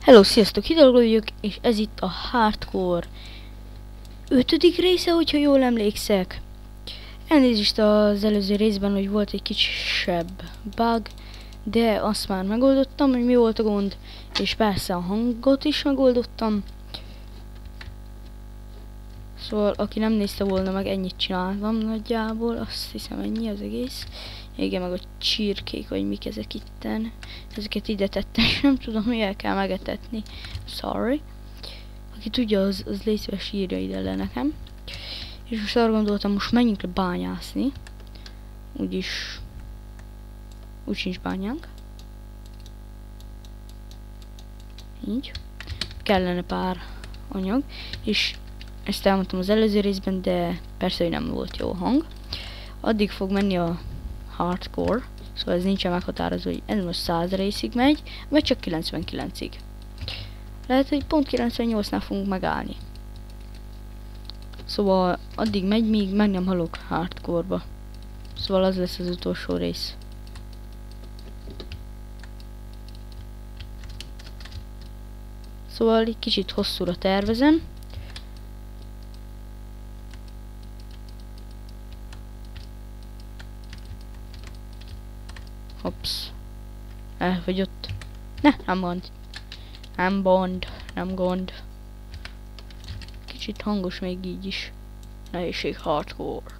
Hello, sziasztok, Hidalgo vagyok, és ez itt a Hardcore 5. része, hogyha jól emlékszek. Elnézést az előző részben, hogy volt egy kisebb bug, de azt már megoldottam, hogy mi volt a gond, és persze a hangot is megoldottam. Szóval, aki nem nézte volna meg, ennyit csináltam nagyjából, azt hiszem ennyi az egész. Igen, meg a csirkék, vagy mik ezek itten. Ezeket ide tettem, és nem tudom, mivel kell megetetni. Sorry. Aki tudja, az légy szíves, írja ide le nekem. És most arra gondoltam, most menjünk le bányászni. Úgy sincs bányánk. Így. Kellene pár anyag, és ezt elmondtam az előző részben, de persze, hogy nem volt jó hang. Addig fog menni a Hardcore, szóval ez nincsen meghatározó, hogy ez most 100 részig megy, vagy csak 99-ig. Lehet, hogy pont 98-nál fogunk megállni. Szóval addig megy, míg meg nem halok Hardcore-ba. Szóval az lesz az utolsó rész. Szóval egy kicsit hosszúra tervezem. Hops. Elfogyott. Ne, nem gond. Nem gond. Kicsit hangos még így is. Nehézség Hardcore.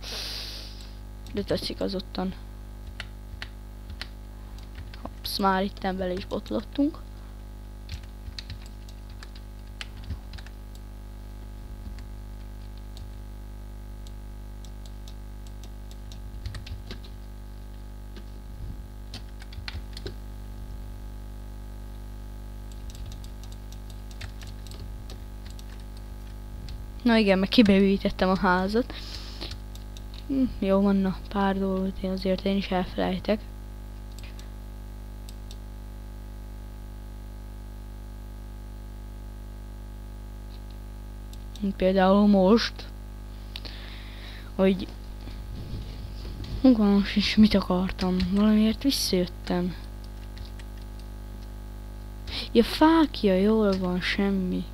De tetszik az ottan. Hops, már itten bele is botlottunk. Na igen, meg kibővítettem a házat. Jó van, na, pár dolgot én is elfelejtek. Például most, hogy most is mit akartam, valamiért visszajöttem. Ja, fákja, jól van, semmi.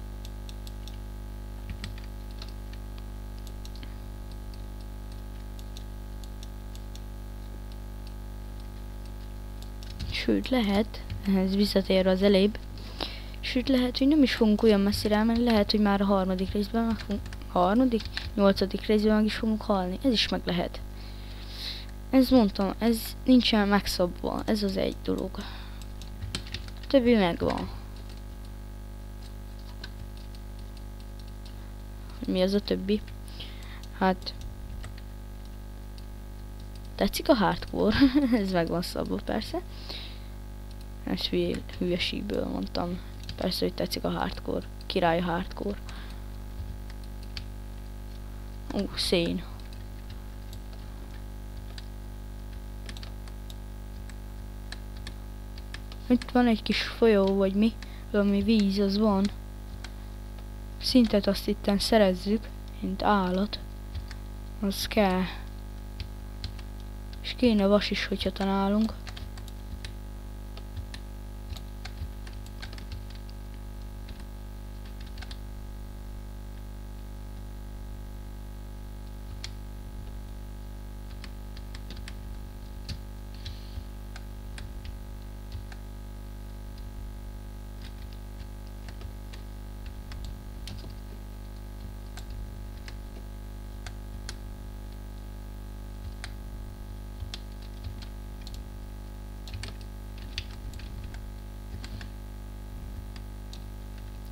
Sőt, lehet, ehhez visszatérve az elébb, sőt, lehet, hogy nem is fogunk olyan messzire elmenni, lehet, hogy már a harmadik részben meg fogunk, 8. részben meg is fogunk halni, ez is meg lehet. Ez mondtam, ez nincsen megszabva, ez az egy dolog. A többi megvan. Mi az a többi? Hát... Tetszik a Hardcore, ez meg van szabva persze. Ezt hülyeségből mondtam. Persze, hogy tetszik a Hardcore. Király a Hardcore. Szén. Itt van egy kis folyó, vagy mi? Valami víz, az van. Szintet azt itten szerezzük, mint állat. Az kell. És kéne vas is, hogyha találunk.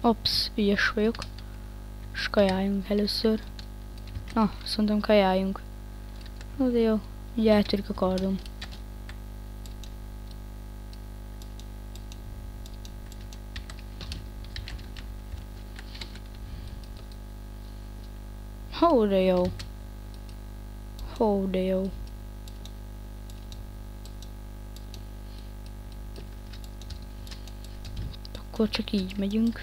Ops, ügyes vagyok. És kajáljunk először. Na, azt mondtam, kajáljunk. Na de jó, ugye eltörik a kardom. Hó, de jó. Hó, de jó. Akkor csak így megyünk.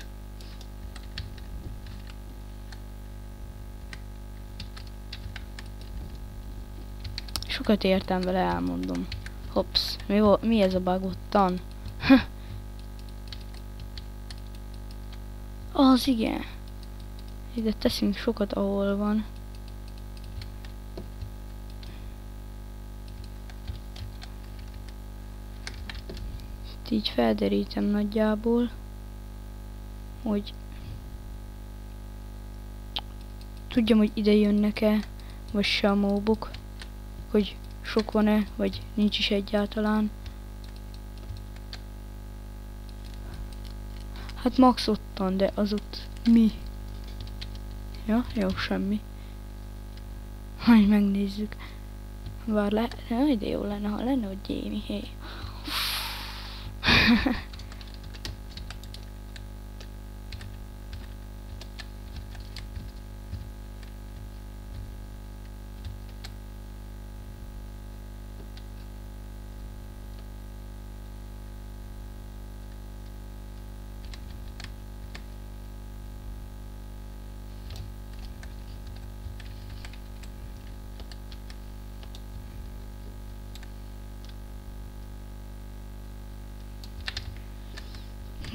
Sokat értem vele, elmondom. Hops, mi ez a bug ottan? Az igen. Ide teszünk sokat, ahol van. Így felderítem nagyjából, hogy tudjam, hogy ide jönnek-e, vagy se a móbok, hogy sok van-e, vagy nincs is egyáltalán. Hát max ottan, de az ott mi? Ja, jó, semmi. Majd megnézzük. Bár de jó lenne, ha lenne, hogy Jamie, hé.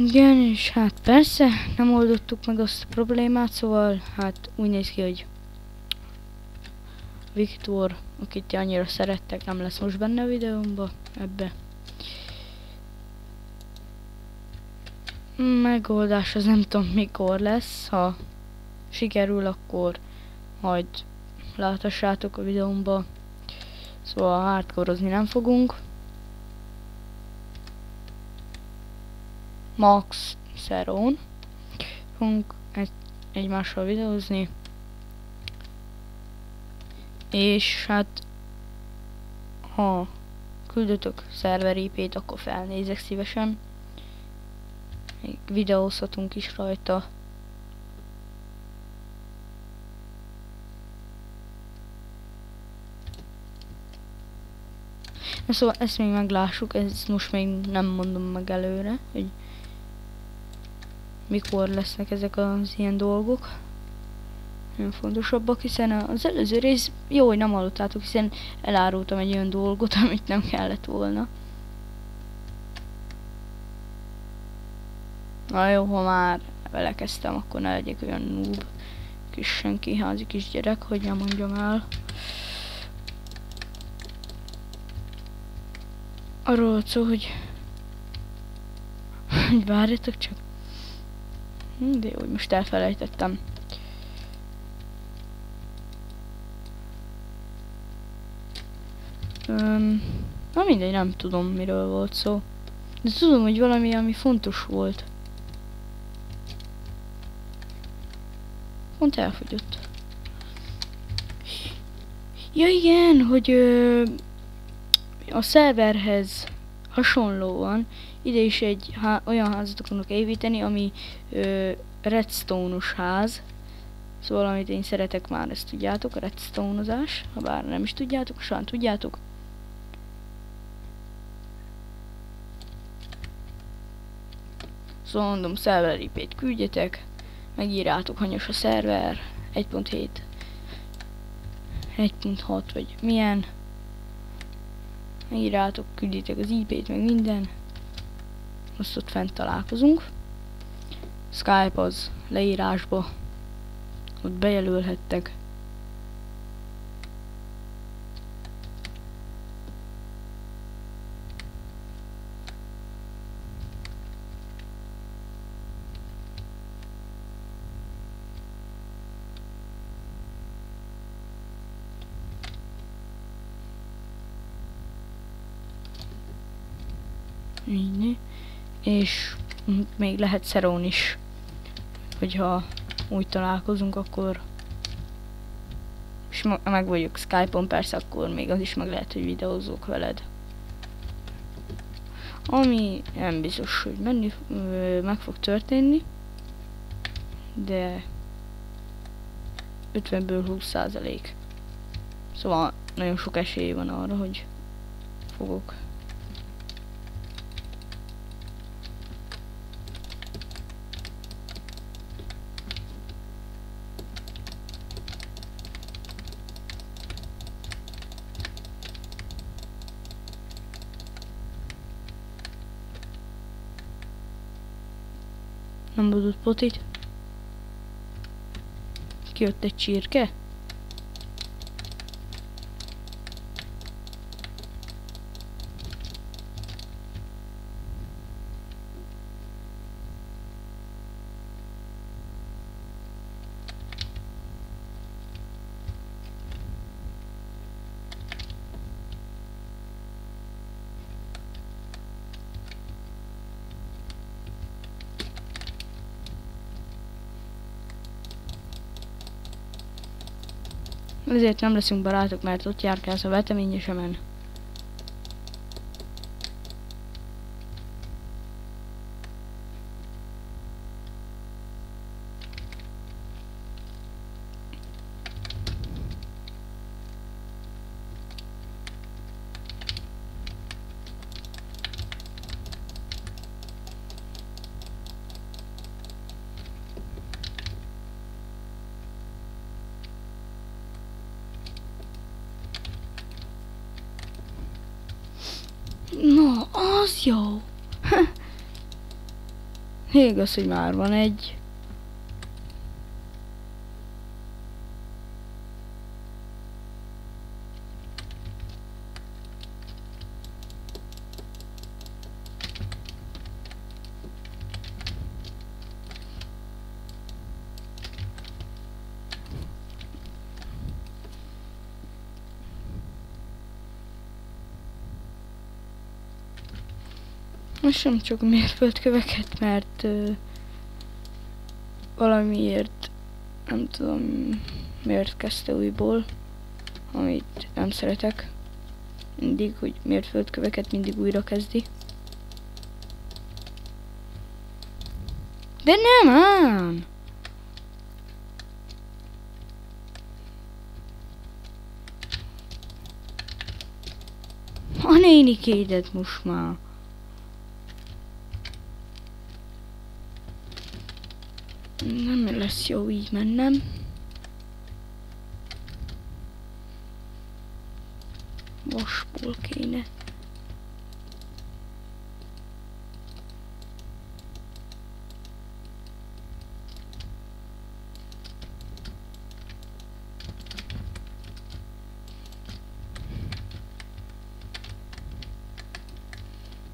Igen, és hát persze, nem oldottuk meg azt a problémát, szóval hát úgy néz ki, hogy Viktor, akit annyira szerettek, nem lesz most benne a videómba, ebbe. Megoldás az nem tudom mikor lesz, ha sikerül, akkor majd látassátok a videómba. Szóval hardcore-ozni nem fogunk. Max Szerón fogunk egymással videózni. És hát ha küldötök szerver IP-t, akkor felnézek szívesen. Még videózhatunk is rajta. Na szóval ezt még meglássuk, ezt most még nem mondom meg előre, hogy mikor lesznek ezek az ilyen dolgok. Nagyon fontosabbak, hiszen az előző rész jó, hogy nem hallottátok, hiszen elárultam egy olyan dolgot, amit nem kellett volna. Na jó, ha már vele kezdtem, akkor ne legyek olyan noob, kis senki házi kisgyerek, hogy nem mondjam el. Arról szó, hogy várjatok csak. De jó, hogy most elfelejtettem. Na mindegy, nem tudom miről volt szó. De tudom, hogy valami, ami fontos volt. Pont elfogyott. Ja igen, hogy a szerverhez hasonlóan ide is egy olyan házat akarok építeni, ami redstone-os ház. Szóval amit én szeretek, már ezt tudjátok, a redstone-ozás. Ha bár nem is tudjátok, soha tudjátok. Szóval mondom, szerver IP-t küldjetek, megírjátok, hanyas a szerver, 1.7, 1.6 vagy milyen. Megírjátok, küldjétek az IP-t, meg minden. Azt ott fent találkozunk. Skype az leírásba. Ott bejelölhettek. És még lehet Szerón is, hogyha úgy találkozunk, akkor és meg vagyok Skype-on, persze akkor még az is meg lehet, hogy videózok veled. Ami nem biztos, hogy meg fog történni, de 50-ből 20%. Szóval nagyon sok esély van arra, hogy fogok. Nem adott potit. kijött egy csirke? Ezért nem leszünk barátok, mert ott járkálsz a veteményesemen. No, az jó. Igaz, hogy már van egy. Most sem csak mérföldköveket, mert valamiért nem tudom miért kezdte újból, amit nem szeretek. Mindig, hogy mérföldköveket mindig újra kezdi. De nem ám! A nénikédet most már. Nem lesz jó így mennem. Vasból kéne.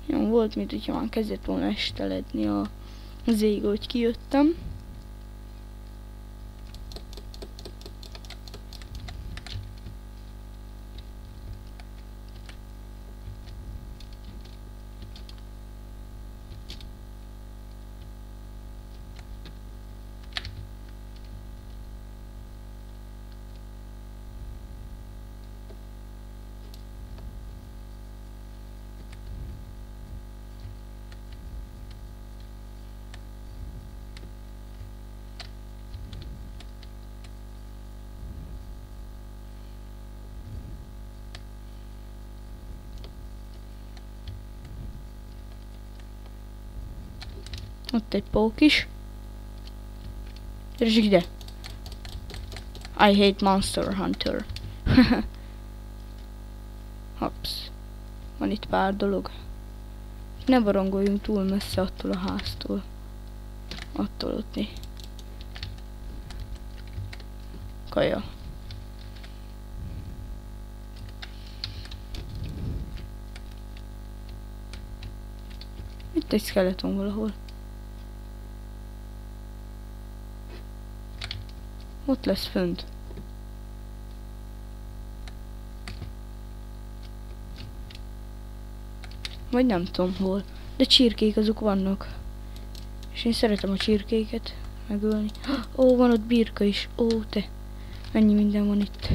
Jó, volt, mint hogyha már kezdett volna esteledni az ég, hogy kijöttem. Ott egy pók is. Gyere ide! I hate Monster Hunter. Hops. Van itt pár dolog. Ne barangoljunk túl messze attól a háztól. Attól ott né. Kaja. Itt egy skeleton valahol. Ott lesz fönt. Vagy nem tudom hol. De csirkék azok vannak. És én szeretem a csirkéket megölni. Ó, van ott birka is. Ó, te. Mennyi minden van itt.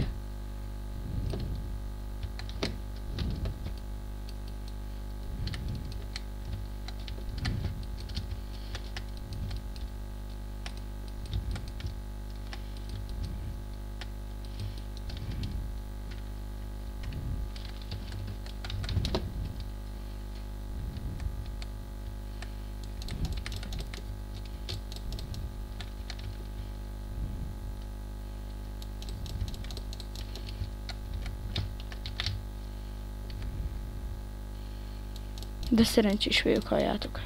De szerencsés vagyok, halljátok.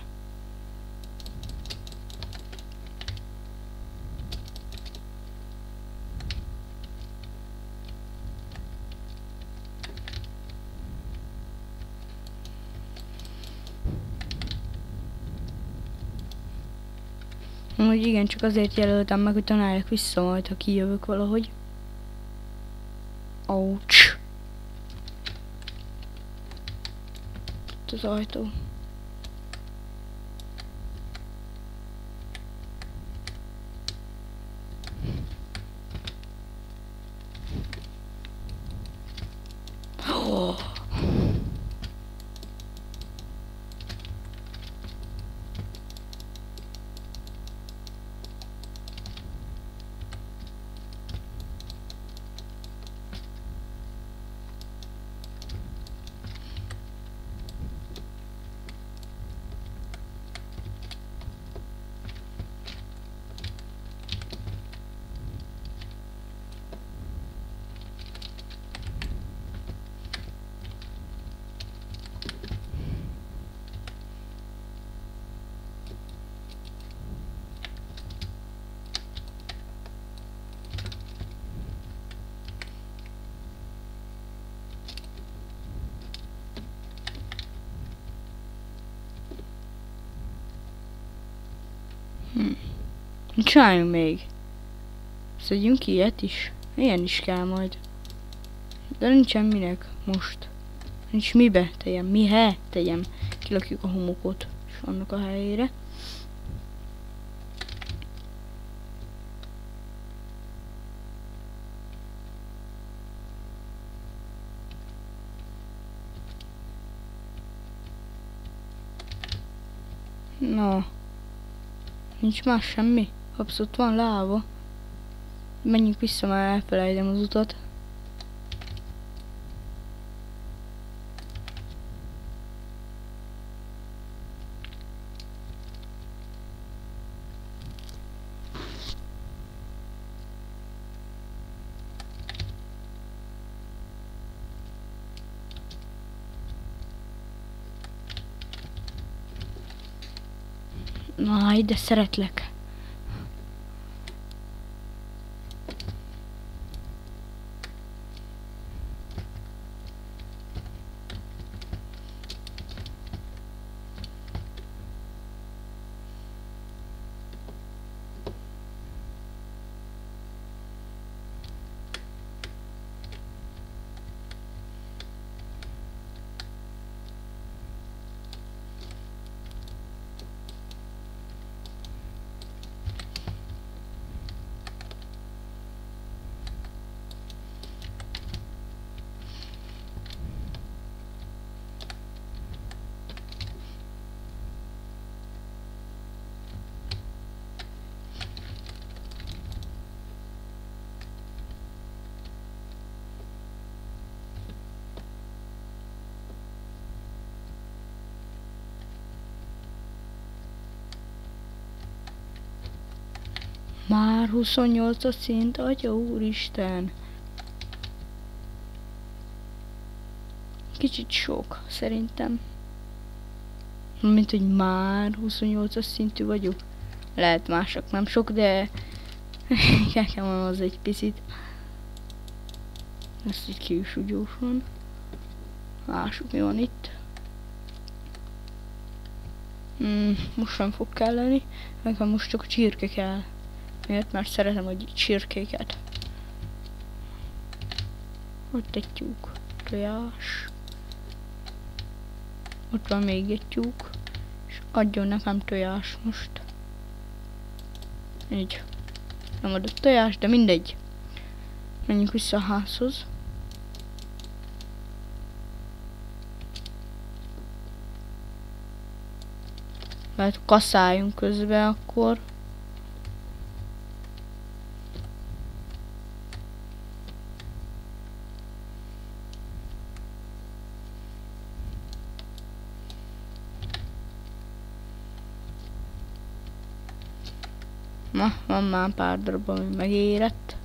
Amúgy igen, csak azért jelöltem meg, hogy találjak vissza majd, ha kijövök valahogy. Ouch. Itt az ajtó. Oh. Csináljunk még. Szedjünk ilyet is. Ilyen is kell majd. De nincsen minek most. Nincs mibe tegyem, mihe tegyem. Kilakjuk a homokot és annak a helyére. Na. Nincs más semmi. Abszolút van láva. Menjünk vissza, már elfelejtem az utat. Na, ide szeretlek. Már 28-as szint, atya úristen. Kicsit sok, szerintem. Mint hogy már 28-as szintű vagyok. Lehet mások nem sok, de nekem az egy picit. Ezt így ki is gyorsan. Lássuk, mi van itt. Most sem fog kelleni. Nekem most csak a csirke kell. Miért? Mert szeretem a csirkéket. Ott egy tyúk. Tojás. Ott van még egy tyúk. És adjon nekem tojás most. Így. Nem adott tojás, de mindegy. Menjünk vissza a házhoz. Mert kaszáljunk közben akkor. Na, van már pár darab, ami megérett.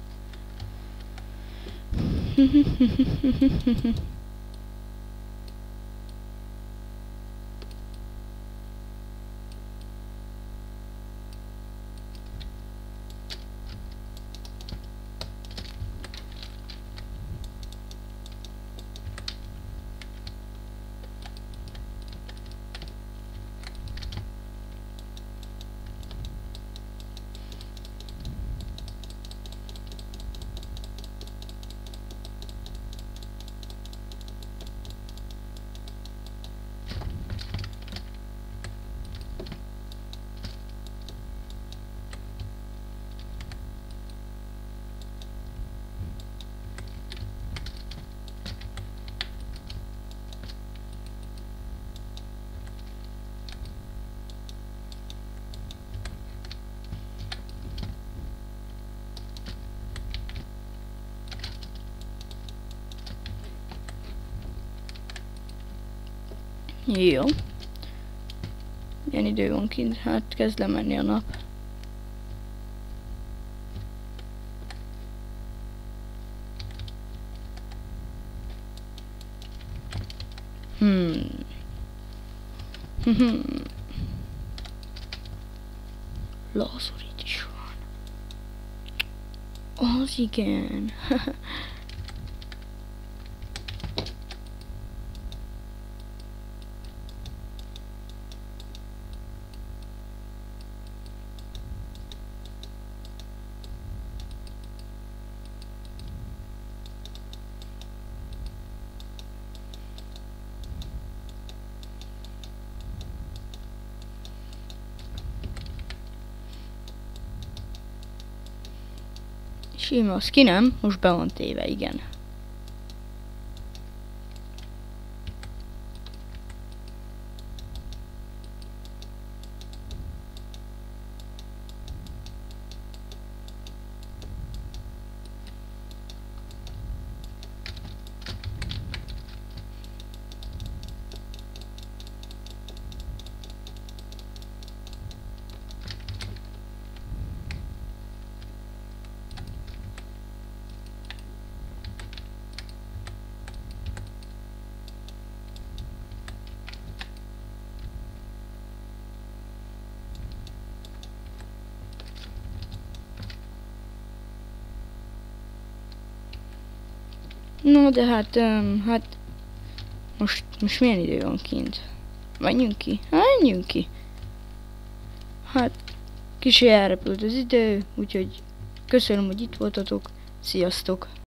Jó. Milyen idő van kint? Hát kezd lemenni a nap. Lazurit is van. Az igen. Sima, az ki nem? Most be van téve, igen. No, de hát most milyen idő van kint? Menjünk ki? Menjünk ki! Hát, kicsi elrepült az idő, úgyhogy köszönöm, hogy itt voltatok. Sziasztok!